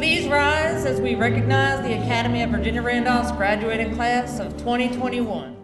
Please rise as we recognize the Academy of Virginia Randolph's graduating class of 2021.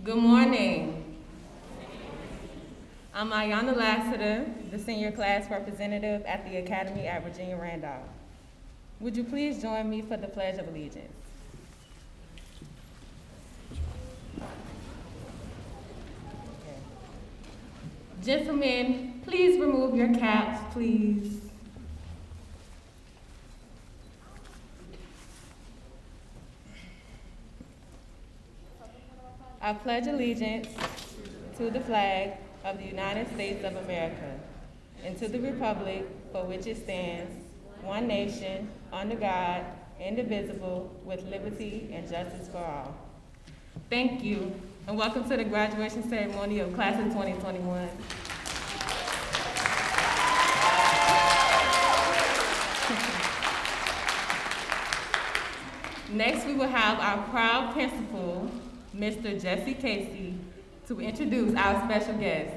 Good morning. I'm Iyanna Lassiter, the senior class representative at the Academy at Virginia Randolph. Would you please join me for the Pledge of Allegiance? Okay. Gentlemen, please remove your caps, please. I pledge allegiance to the flag of the United States of America and to the republic for which it stands, one nation, under God, indivisible, with liberty and justice for all. Thank you, and welcome to the graduation ceremony of Class of 2021. Next, we will have our proud principal, Mr. Jesse Casey, to introduce our special guest.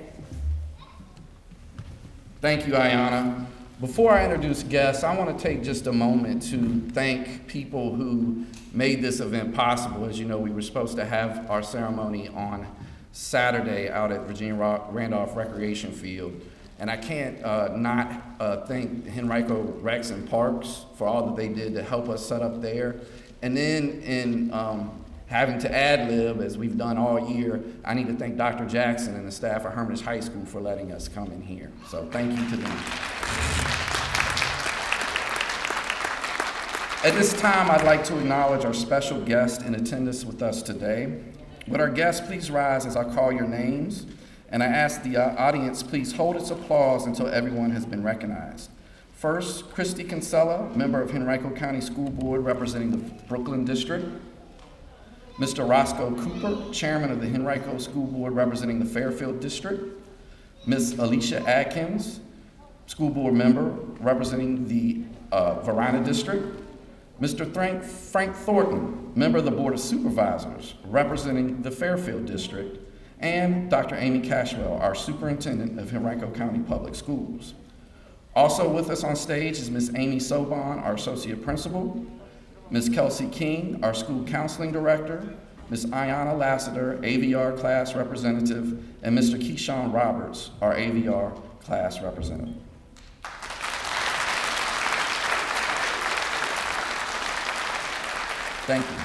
Thank you, Iyanna. Before I introduce guests, I want to take just a moment to thank people who made this event possible. As you know, we were supposed to have our ceremony on Saturday out at Virginia Randolph Recreation Field. And I can't not thank Henrico Rex and Parks for all that they did to help us set up there. And then in having to ad-lib, as we've done all year, I need to thank Dr. Jackson and the staff at Hermitage High School for letting us come in here. So thank you to them. At this time, I'd like to acknowledge our special guest in attendance with us today. Would our guests please rise as I call your names? And I ask the audience please hold its applause until everyone has been recognized. First, Christy Kinsella, member of Henrico County School Board representing the Brooklyn District. Mr. Roscoe Cooper, chairman of the Henrico School Board representing the Fairfield District. Ms. Alicia Adkins, school board member representing the Varina District. Mr. Frank Thornton, member of the Board of Supervisors representing the Fairfield District. And Dr. Aimee Cashwell, our superintendent of Henrico County Public Schools. Also with us on stage is Ms. Aimee Sobon, our associate principal. Ms. Kelsey King, our school counseling director, Ms. Iyanna Lassiter, AVR class representative, and Mr. Kishawn Roberts, our AVR class representative. Thank you.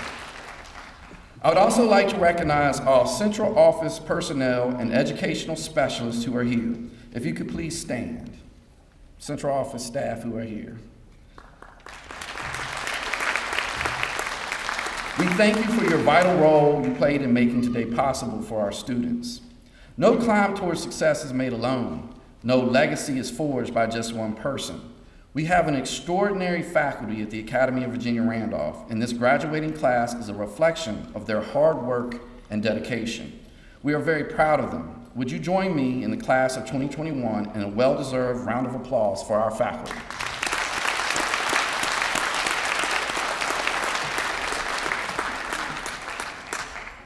I would also like to recognize all central office personnel and educational specialists who are here. If you could please stand. Central office staff who are here. We thank you for your vital role you played in making today possible for our students. No climb towards success is made alone. No legacy is forged by just one person. We have an extraordinary faculty at the Academy of Virginia Randolph, and this graduating class is a reflection of their hard work and dedication. We are very proud of them. Would you join me in the class of 2021 in a well-deserved round of applause for our faculty?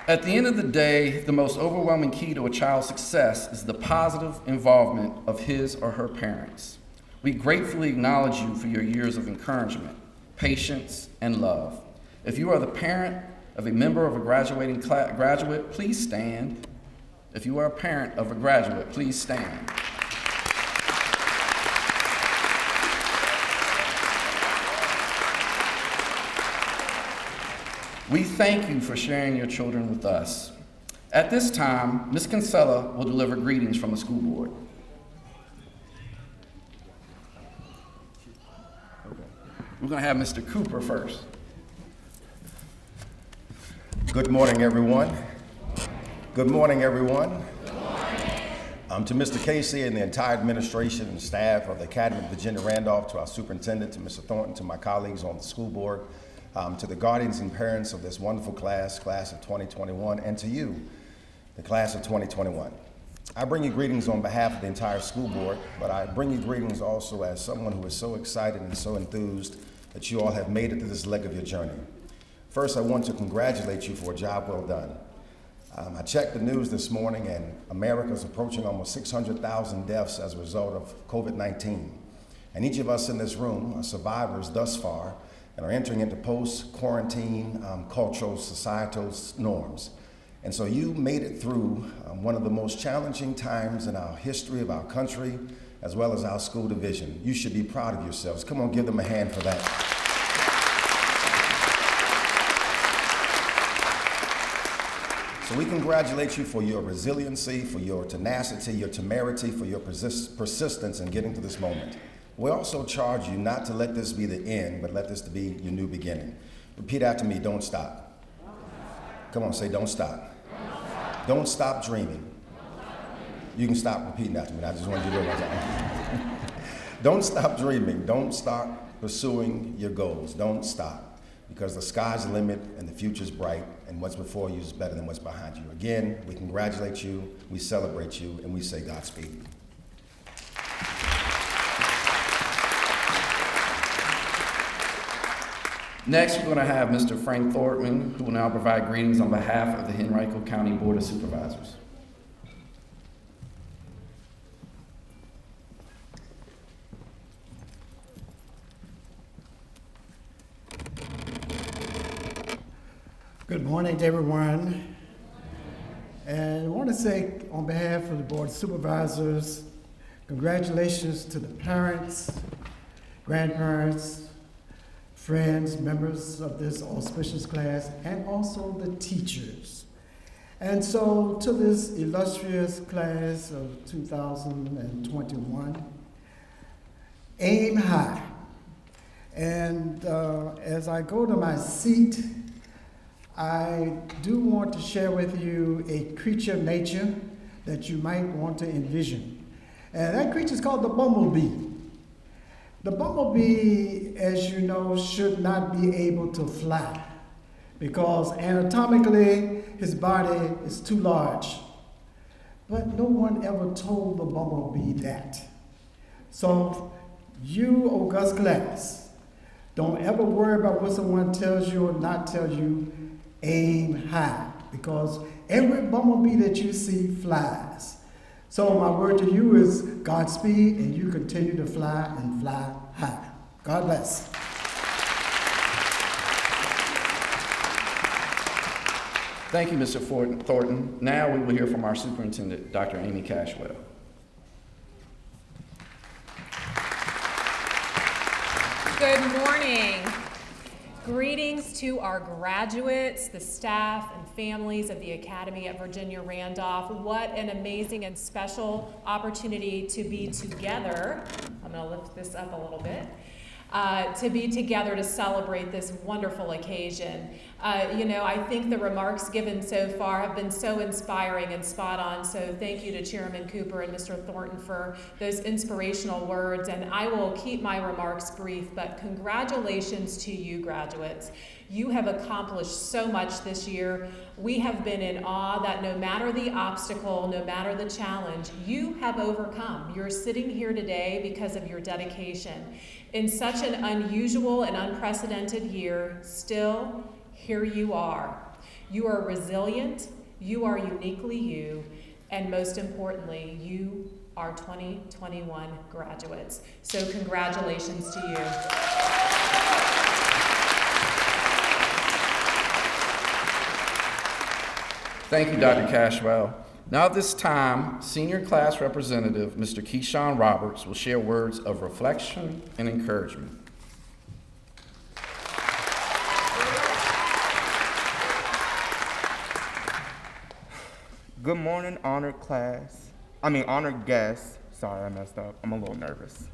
At the end of the day, the most overwhelming key to a child's success is the positive involvement of his or her parents. We gratefully acknowledge you for your years of encouragement, patience, and love. If you are the parent of a member of a graduating graduate, please stand. If you are a parent of a graduate, please stand. We thank you for sharing your children with us. At this time, Ms. Kinsella will deliver greetings from the school board. We're going to have Mr. Cooper first. Good morning, everyone. Good morning, everyone. Good morning. To Mr. Casey and the entire administration and staff of the Academy of Virginia Randolph, to our superintendent, to Mr. Thornton, to my colleagues on the school board, to the guardians and parents of this wonderful class of 2021, and to you, the class of 2021. I bring you greetings on behalf of the entire school board, but I bring you greetings also as someone who is so excited and so enthused that you all have made it to this leg of your journey. First, I want to congratulate you for a job well done. I checked the news this morning, and America is approaching almost 600,000 deaths as a result of COVID-19. And each of us in this room are survivors thus far and are entering into post-quarantine cultural, societal norms. And so you made it through one of the most challenging times in our history of our country, as well as our school division. You should be proud of yourselves. Come on, give them a hand for that. So we congratulate you for your resiliency, for your tenacity, your temerity, for your persistence in getting to this moment. We also charge you not to let this be the end, but let this to be your new beginning. Repeat after me, don't stop. Come on, say don't stop. Don't stop dreaming. You can stop repeating after me. I just wanted you to do it one time. Don't stop dreaming. Don't stop pursuing your goals. Don't stop, because the sky's the limit and the future's bright, and what's before you is better than what's behind you. Again, we congratulate you, we celebrate you, and we say Godspeed. Next, we're going to have Mr. Frank Thornton, who will now provide greetings on behalf of the Henrico County Board of Supervisors. Good morning to everyone. And I want to say on behalf of the Board of Supervisors, congratulations to the parents, grandparents, friends, members of this auspicious class, and also the teachers. And so to this illustrious class of 2021, aim high. And as I go to my seat, I do want to share with you a creature of nature that you might want to envision. And that creature is called the bumblebee. The bumblebee, as you know, should not be able to fly because anatomically his body is too large. But no one ever told the bumblebee that. So you, august class, don't ever worry about what someone tells you or not tells you. Aim high, because every bumblebee that you see flies. So my word to you is Godspeed, and you continue to fly and fly high. God bless. Thank you, Mr. Thornton. Now we will hear from our superintendent, Dr. Aimee Cashwell. Good morning. Greetings to our graduates, the staff, and families of the Academy at Virginia Randolph. What an amazing and special opportunity to be together. I'm going to lift this up a little bit. To be together to celebrate this wonderful occasion. I think the remarks given so far have been so inspiring and spot on, so thank you to Chairman Cooper and Mr. Thornton for those inspirational words, and I will keep my remarks brief, but congratulations to you graduates. You have accomplished so much this year. We have been in awe that no matter the obstacle, no matter the challenge, you have overcome. You're sitting here today because of your dedication. In such an unusual and unprecedented year, still, here you are. You are resilient, you are uniquely you, and most importantly, you are 2021 graduates. So congratulations to you. Thank you, Dr. Cashwell. Now at this time, Senior Class Representative, Mr. Kishawn Roberts, will share words of reflection and encouragement. Good morning, honored guests. Sorry, I messed up. I'm a little nervous.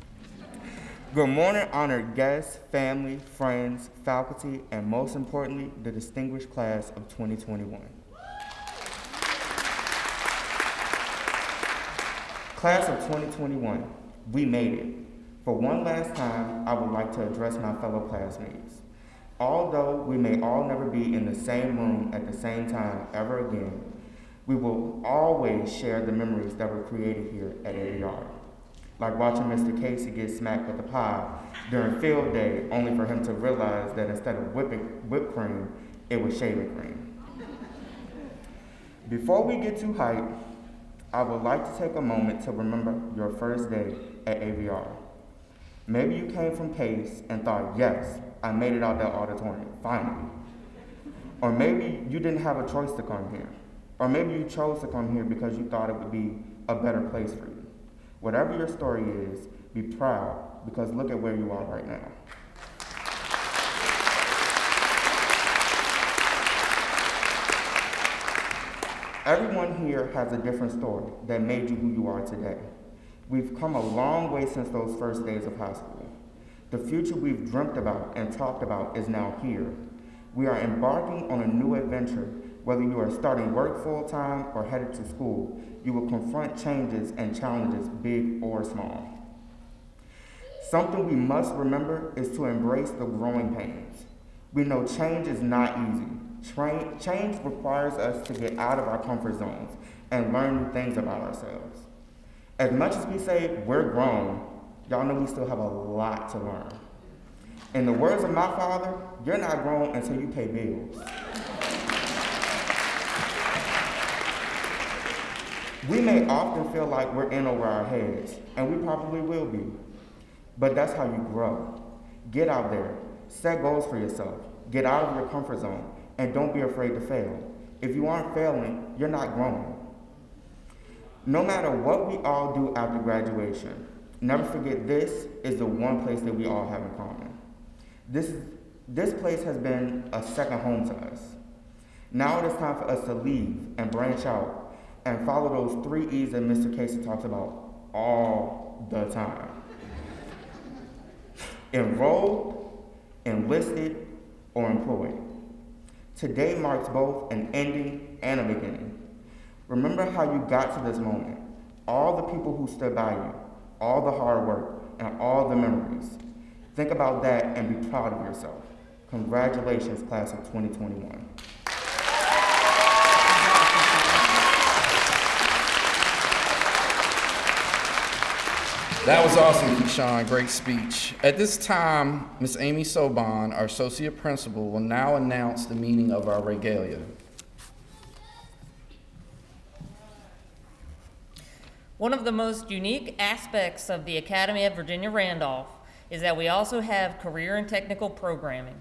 Good morning, honored guests, family, friends, faculty, and most importantly, the distinguished class of 2021. Class of 2021, we made it. For one last time, I would like to address my fellow classmates. Although we may all never be in the same room at the same time ever again, we will always share the memories that were created here at AER. Like watching Mr. Casey get smacked with a pie during field day, only for him to realize that instead of whipped cream, it was shaving cream. Before we get too hyped, I would like to take a moment to remember your first day at AVR. Maybe you came from PACE and thought, yes, I made it out that auditorium, finally. Or maybe you didn't have a choice to come here. Or maybe you chose to come here because you thought it would be a better place for you. Whatever your story is, be proud, because look at where you are right now. Everyone here has a different story that made you who you are today. We've come a long way since those first days of high school. The future we've dreamt about and talked about is now here. We are embarking on a new adventure. Whether you are starting work full-time or headed to school, you will confront changes and challenges, big or small. Something we must remember is to embrace the growing pains. We know change is not easy. Change requires us to get out of our comfort zones and learn new things about ourselves. As much as we say we're grown, y'all know we still have a lot to learn. In the words of my father, you're not grown until you pay bills. We may often feel like we're in over our heads, and we probably will be. But that's how you grow. Get out there, set goals for yourself, get out of your comfort zone, and don't be afraid to fail. If you aren't failing, you're not growing. No matter what we all do after graduation, never forget this is the one place that we all have in common. This place has been a second home to us. Now it is time for us to leave and branch out and follow those 3 E's that Mr. Casey talks about all the time. Enrolled, enlisted, or employed. Today marks both an ending and a beginning. Remember how you got to this moment, all the people who stood by you, all the hard work, and all the memories. Think about that and be proud of yourself. Congratulations, class of 2021. That was awesome, Kishawn. Great speech. At this time, Ms. Aimee Sobon, our Associate Principal, will now announce the meaning of our regalia. One of the most unique aspects of the Academy at Virginia Randolph is that we also have career and technical programming.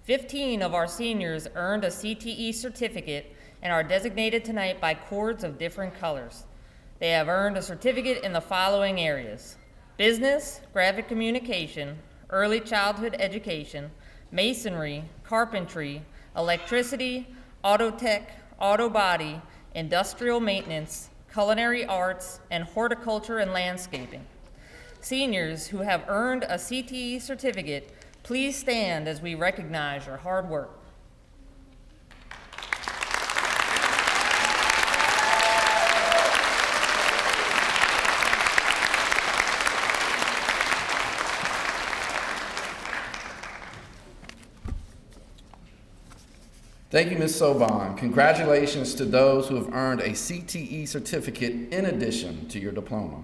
15 of our seniors earned a CTE certificate and are designated tonight by cords of different colors. They have earned a certificate in the following areas: business, graphic communication, early childhood education, masonry, carpentry, electricity, auto tech, auto body, industrial maintenance, culinary arts, and horticulture and landscaping. Seniors who have earned a CTE certificate, please stand as we recognize your hard work. Thank you, Ms. Sobon. Congratulations to those who have earned a CTE certificate in addition to your diploma.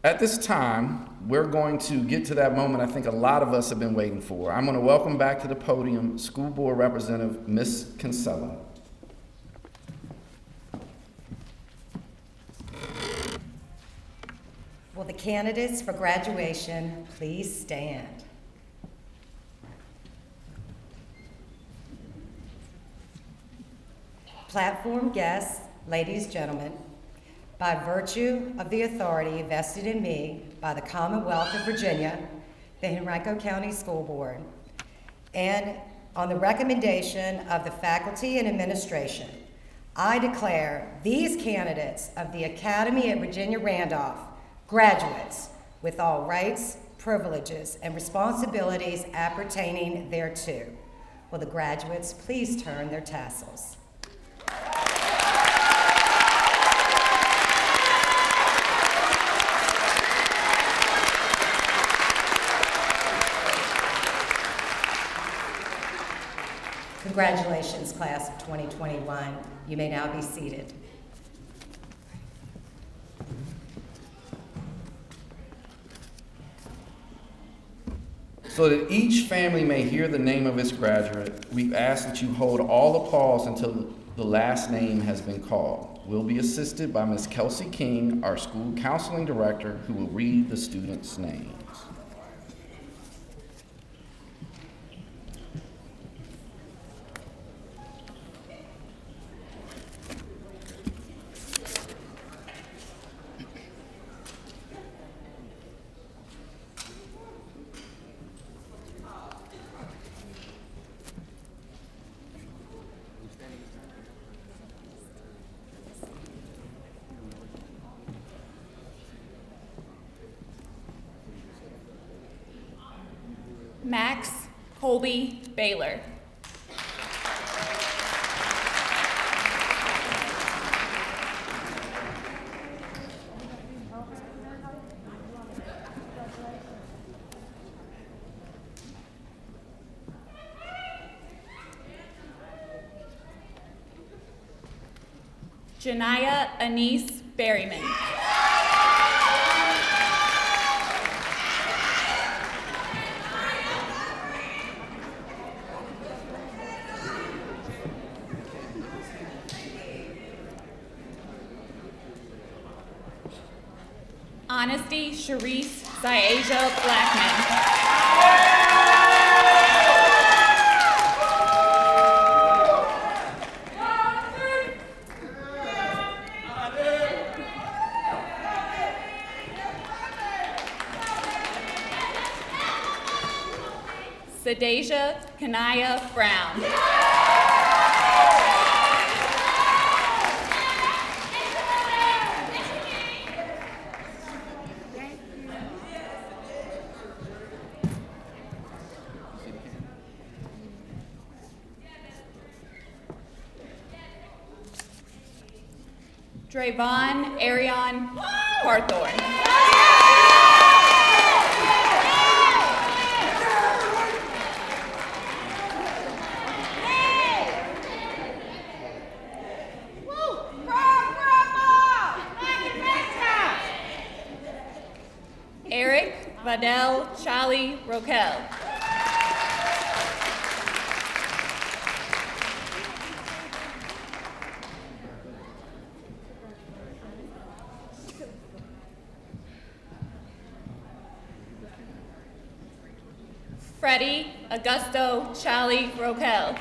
At this time, we're going to get to that moment I think a lot of us have been waiting for. I'm going to welcome back to the podium School Board Representative Ms. Kinsella. Will the candidates for graduation please stand? Platform guests, ladies, gentlemen, by virtue of the authority vested in me by the Commonwealth of Virginia, the Henrico County School Board, and on the recommendation of the faculty and administration, I declare these candidates of the Academy at Virginia Randolph graduates with all rights, privileges, and responsibilities appertaining thereto. Will the graduates please turn their tassels? Congratulations, class of 2021. You may now be seated. So that each family may hear the name of its graduate, we've asked that you hold all applause until the last name has been called. We'll be assisted by Ms. Kelsey King, our school counseling director, who will read the students' names. Max Colby Baylor. Janiyah Anise Berryman. Honesty Sharice Ziaja Blackman. Sadasia Kanaya Brown. Drayvon Arion Carthorne. Eric Vadell Charlie Roquel. Freddie Augusto Charlie Roquel.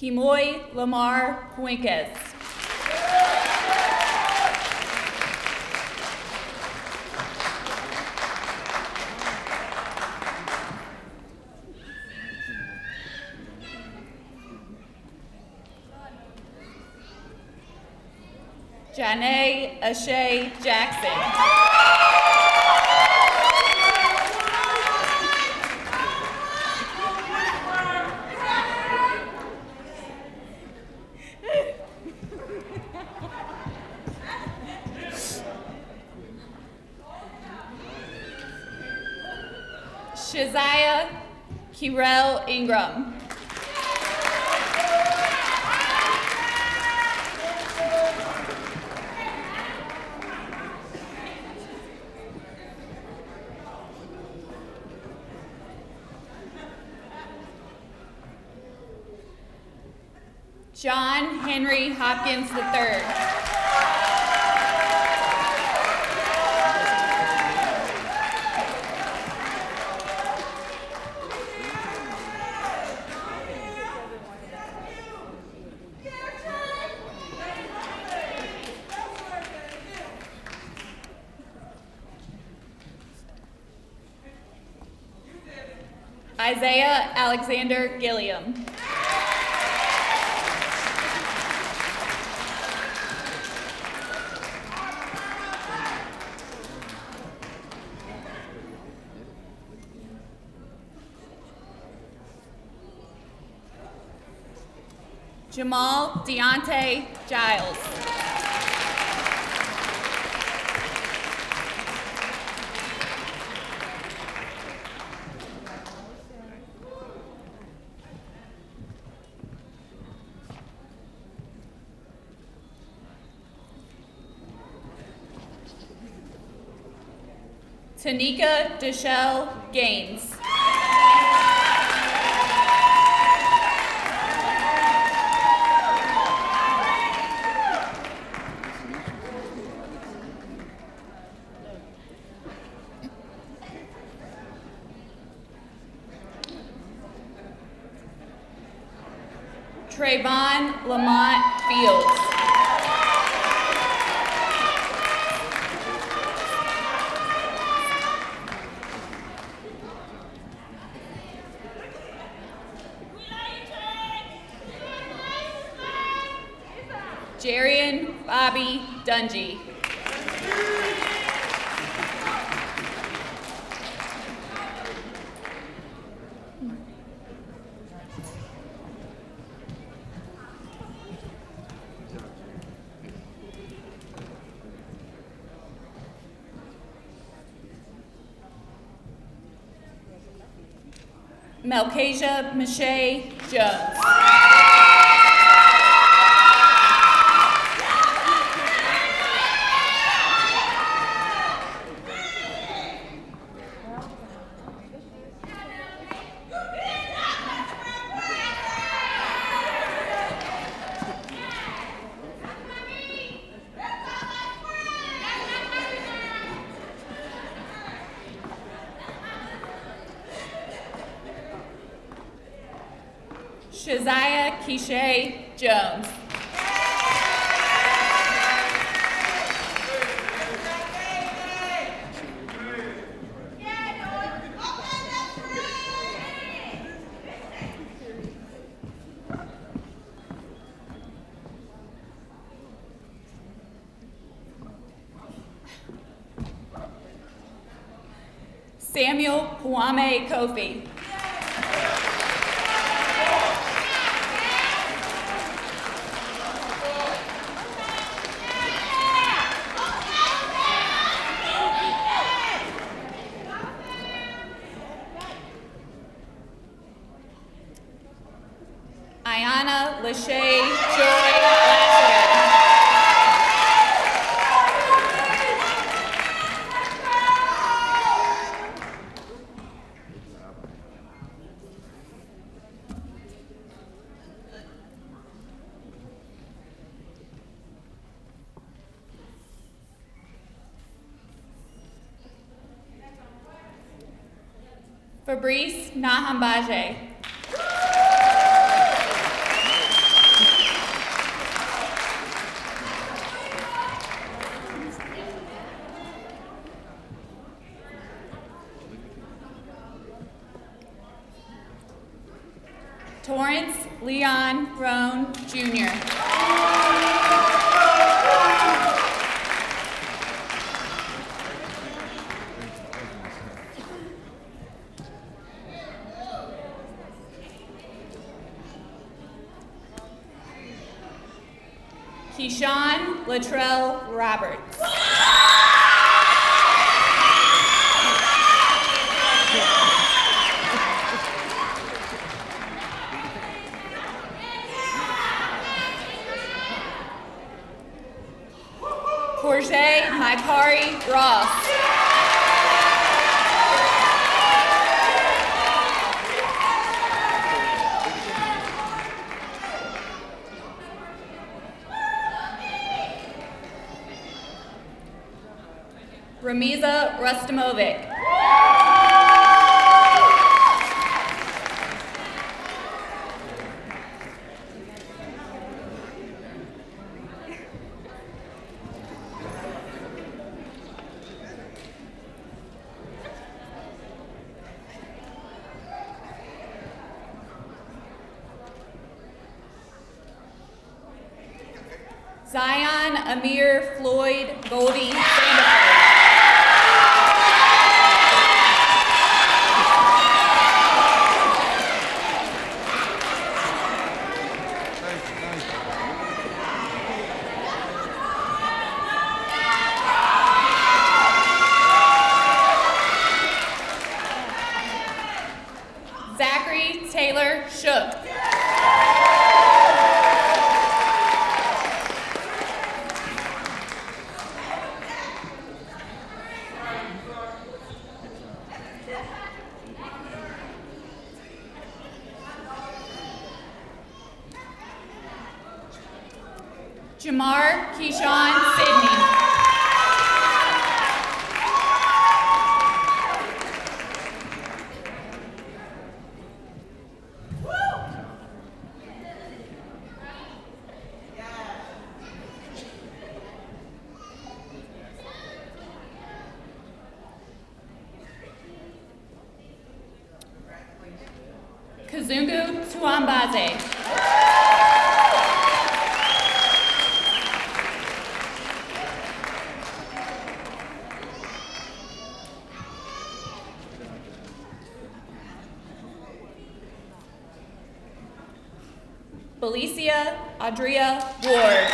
Kimoy Lamar Puenquez. Janae Ashay Jackson. Shaziah Kirel Ingram. John Henry Hopkins III. Isaiah Alexander Gilliam. Jamal Deontay Giles. Tanika Deshelle Gaines. Trayvon Lamont Fields. Jarian Bobby Dungy. Melkasia Michelle Jones. Shaziah Keisha Jones. Samuel Kwame Kofi. Iyanna Lachey Joy Lassiter. Fabrice Nahambaje. Torrance Leon Roan Jr. Kishawn Latrell Roberts. Rustamovic. Zion Amir Floyd Goldie Sandiford. Zachary Taylor Shook. Jamar Kishawn Sidney. Kazungu Tuambaze. Felicia Adria Ward.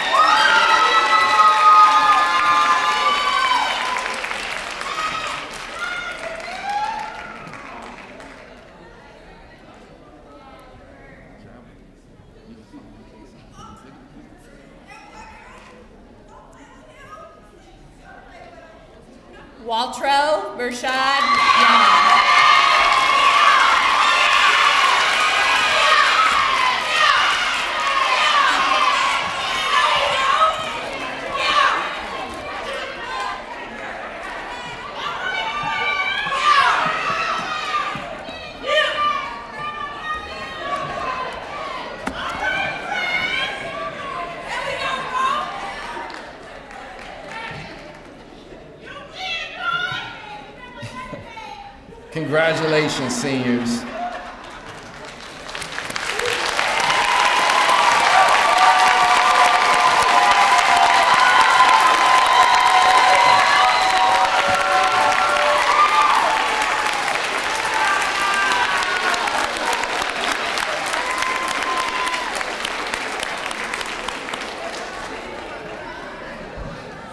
Waltrell Rashad Young. Congratulations, seniors.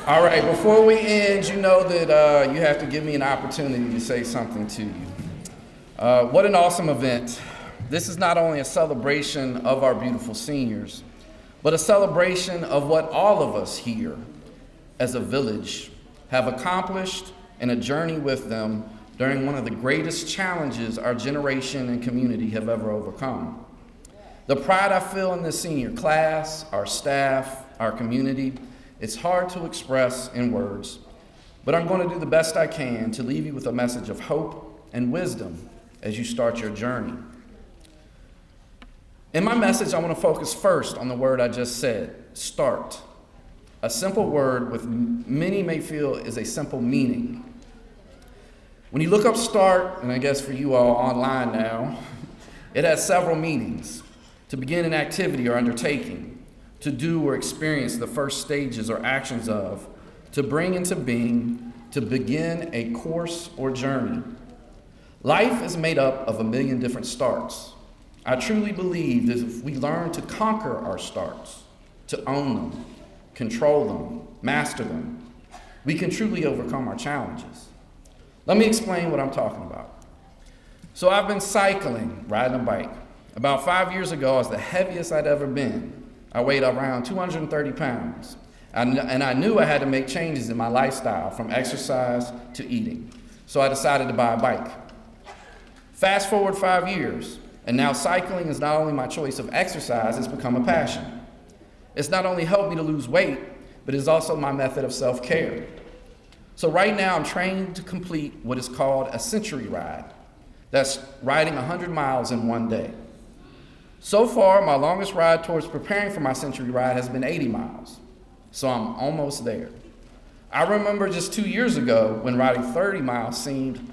All right, before we end, you know that you have to give me an opportunity to say something to you. What an awesome event. This is not only a celebration of our beautiful seniors, but a celebration of what all of us here as a village have accomplished and a journey with them during one of the greatest challenges our generation and community have ever overcome. The pride I feel in this senior class, our staff, our community, it's hard to express in words, but I'm going to do the best I can to leave you with a message of hope and wisdom as you start your journey. In my message, I want to focus first on the word I just said, start. A simple word with many may feel is a simple meaning. When you look up start, and I guess for you all online now, it has several meanings. To begin an activity or undertaking, to do or experience the first stages or actions of, to bring into being, to begin a course or journey. Life is made up of a million different starts. I truly believe that if we learn to conquer our starts, to own them, control them, master them, we can truly overcome our challenges. Let me explain what I'm talking about. So I've been cycling, riding a bike. About 5 years ago, I was the heaviest I'd ever been. I weighed around 230 pounds, and I knew I had to make changes in my lifestyle from exercise to eating. So I decided to buy a bike. Fast forward 5 years, and now cycling is not only my choice of exercise, it's become a passion. It's not only helped me to lose weight, but it's also my method of self-care. So right now I'm training to complete what is called a century ride. That's riding 100 miles in one day. So far, my longest ride towards preparing for my century ride has been 80 miles. So I'm almost there. I remember just 2 years ago when riding 30 miles seemed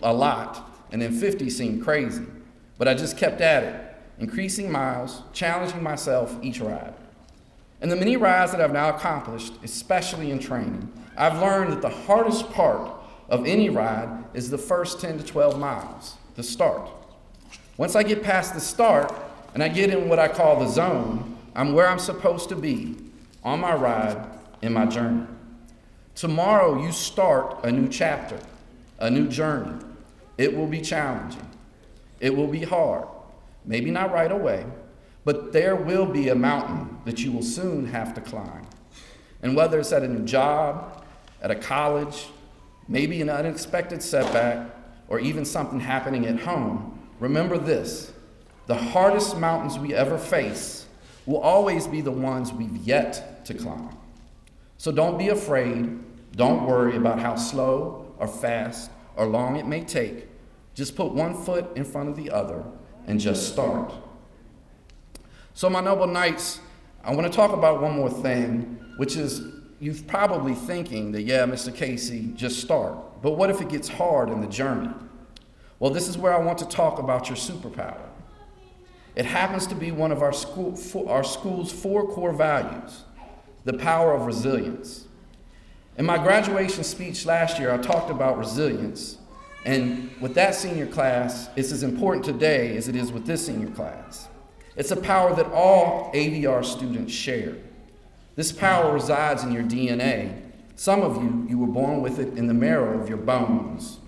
a lot, and then 50 seemed crazy. But I just kept at it, increasing miles, challenging myself each ride. In the many rides that I've now accomplished, especially in training, I've learned that the hardest part of any ride is the first 10 to 12 miles, the start. Once I get past the start and I get in what I call the zone, I'm where I'm supposed to be on my ride in my journey. Tomorrow you start a new chapter, a new journey. It will be challenging. It will be hard. Maybe not right away, but there will be a mountain that you will soon have to climb. And whether it's at a new job, at a college, maybe an unexpected setback, or even something happening at home, remember this: the hardest mountains we ever face will always be the ones we've yet to climb. So don't be afraid. Don't worry about how slow or fast or long it may take. Just put one foot in front of the other and just start. So my noble knights, I want to talk about one more thing, which is you're probably thinking that, yeah, Mr. Casey, just start. But what if it gets hard in the journey? Well, this is where I want to talk about your superpower. It happens to be one of our school's 4 core values, the power of resilience. In my graduation speech last year, I talked about resilience. And with that senior class, it's as important today as it is with this senior class. It's a power that all AVR students share. This power resides in your DNA. Some of you were born with it in the marrow of your bones.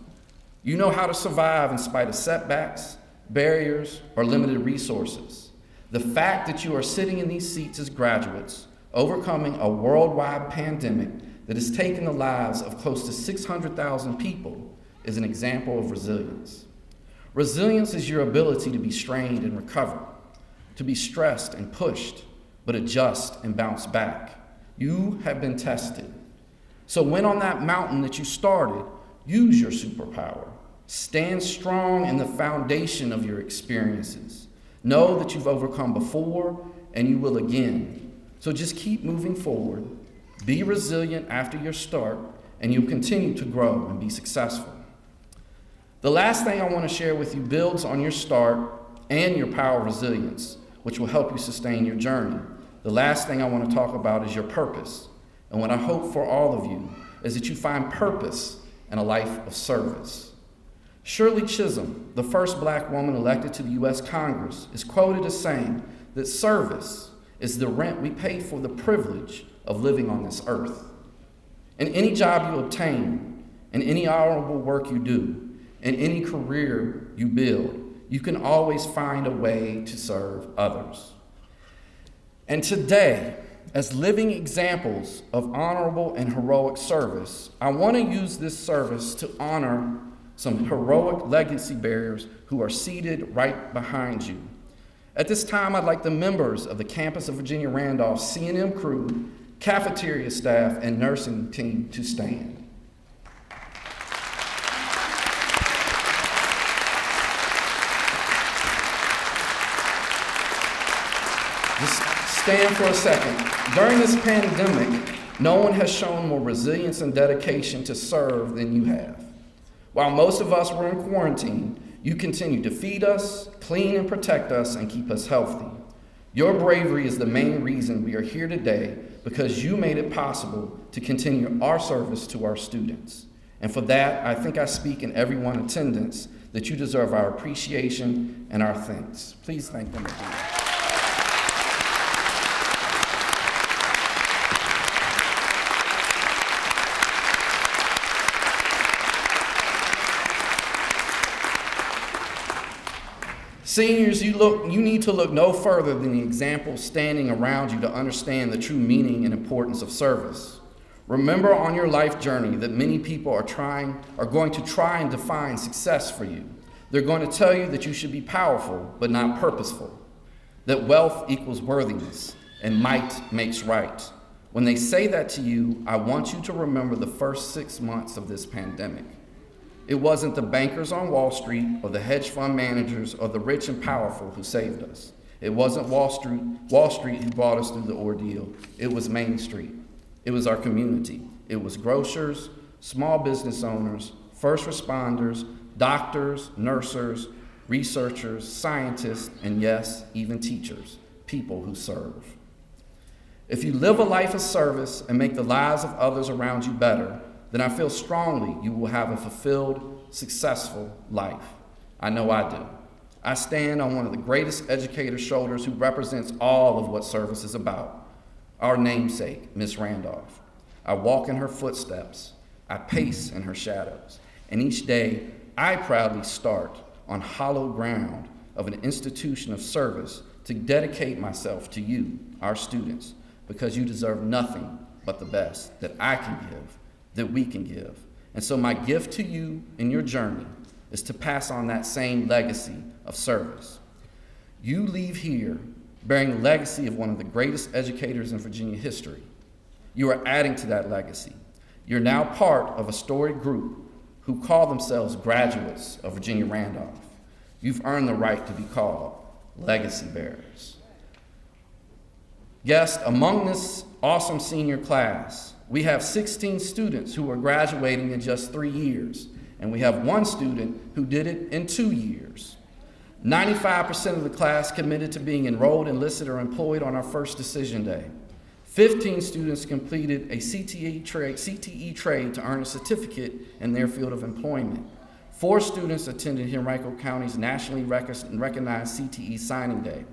You know how to survive in spite of setbacks, barriers, or limited resources. The fact that you are sitting in these seats as graduates, overcoming a worldwide pandemic that has taken the lives of close to 600,000 people is an example of resilience. Resilience is your ability to be strained and recover, to be stressed and pushed, but adjust and bounce back. You have been tested. So when on that mountain that you started, use your superpower. Stand strong in the foundation of your experiences. Know that you've overcome before and you will again. So just keep moving forward. Be resilient after your start, and you'll continue to grow and be successful. The last thing I want to share with you builds on your start and your power of resilience, which will help you sustain your journey. The last thing I want to talk about is your purpose. And what I hope for all of you is that you find purpose in a life of service. Shirley Chisholm, the first Black woman elected to the U.S. Congress, is quoted as saying that service is the rent we pay for the privilege of living on this earth. In any job you obtain, in any honorable work you do, in any career you build, you can always find a way to serve others. And today, as living examples of honorable and heroic service, I want to use this service to honor some heroic legacy bearers who are seated right behind you. At this time, I'd like the members of the campus of Virginia Randolph C&M crew, cafeteria staff, and nursing team to stand. Just stand for a second. During this pandemic, no one has shown more resilience and dedication to serve than you have. While most of us were in quarantine, you continue to feed us, clean and protect us, and keep us healthy. Your bravery is the main reason we are here today, because you made it possible to continue our service to our students. And for that, I think I speak in everyone in attendance that you deserve our appreciation and our thanks. Please thank them again. Seniors, you need to look no further than the examples standing around you to understand the true meaning and importance of service. Remember on your life journey that many people are going to try and define success for you. They're going to tell you that you should be powerful but not purposeful, that wealth equals worthiness and might makes right. When they say that to you, I want you to remember the first 6 months of this pandemic. It wasn't the bankers on Wall Street or the hedge fund managers or the rich and powerful who saved us. It wasn't Wall Street who brought us through the ordeal. It was Main Street. It was our community. It was grocers, small business owners, first responders, doctors, nurses, researchers, scientists, and yes, even teachers, people who serve. If you live a life of service and make the lives of others around you better, then I feel strongly you will have a fulfilled, successful life. I know I do. I stand on one of the greatest educators' shoulders who represents all of what service is about, our namesake, Miss Randolph. I walk in her footsteps. I pace in her shadows. And each day, I proudly start on hollow ground of an institution of service to dedicate myself to you, our students, because you deserve nothing but the best that I can give, that we can give. And so my gift to you in your journey is to pass on that same legacy of service. You leave here bearing the legacy of one of the greatest educators in Virginia history. You are adding to that legacy. You're now part of a storied group who call themselves graduates of Virginia Randolph. You've earned the right to be called legacy bearers. Guests, among this awesome senior class, we have 16 students who are graduating in just 3 years, and we have one student who did it in 2 years. 95% of the class committed to being enrolled, enlisted, or employed on our first decision day. 15 students completed a CTE trade to earn a certificate in their field of employment. 4 students attended Henrico County's nationally recognized CTE signing day.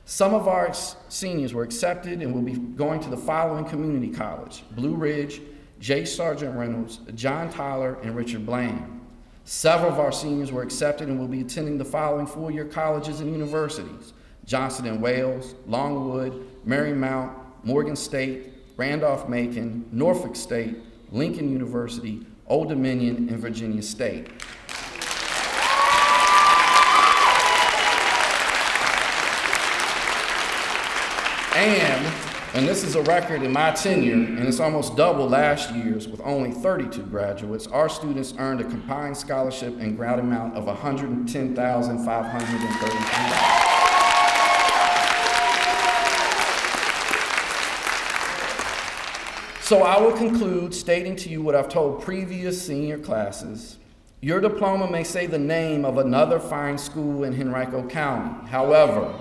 Some of our seniors were accepted and will be going to the following community college: Blue Ridge, J. Sargent Reynolds, John Tyler, and Richard Bland. Several of our seniors were accepted and will be attending the following 4-year colleges and universities: Johnson & Wales, Longwood, Marymount, Morgan State, Randolph-Macon, Norfolk State, Lincoln University, Old Dominion, and Virginia State. And this is a record in my tenure, and it's almost double last year's with only 32 graduates. Our students earned a combined scholarship and grant amount of $110,533. So I will conclude stating to you what I've told previous senior classes. Your diploma may say the name of another fine school in Henrico County. However,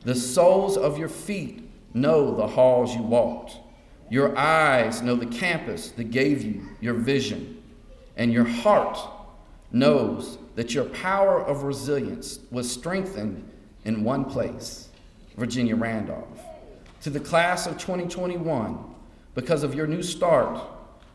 the soles of your feet know the halls you walked. Your eyes know the campus that gave you your vision. And your heart knows that your power of resilience was strengthened in one place, Virginia Randolph. To the class of 2021, because of your new start,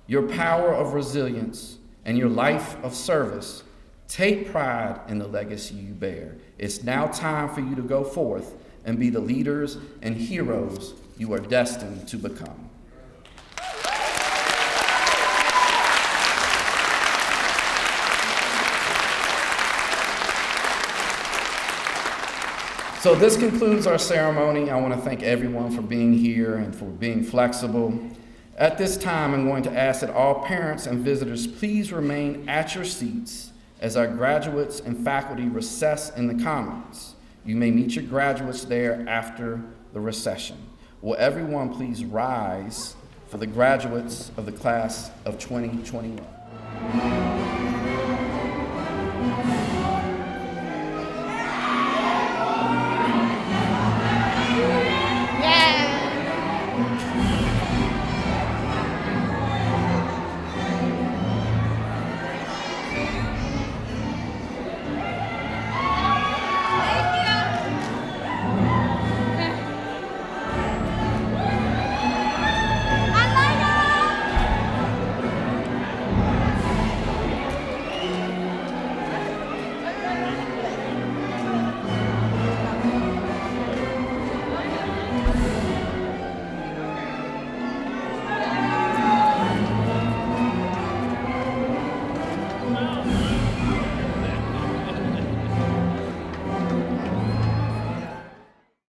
your power of resilience, and your life of service, take pride in the legacy you bear. It's now time for you to go forth and be the leaders and heroes you are destined to become. So this concludes our ceremony. I want to thank everyone for being here and for being flexible. At this time, I'm going to ask that all parents and visitors please remain at your seats as our graduates and faculty recess in the Commons. You may meet your graduates there after the recession. Will everyone please rise for the graduates of the class of 2021?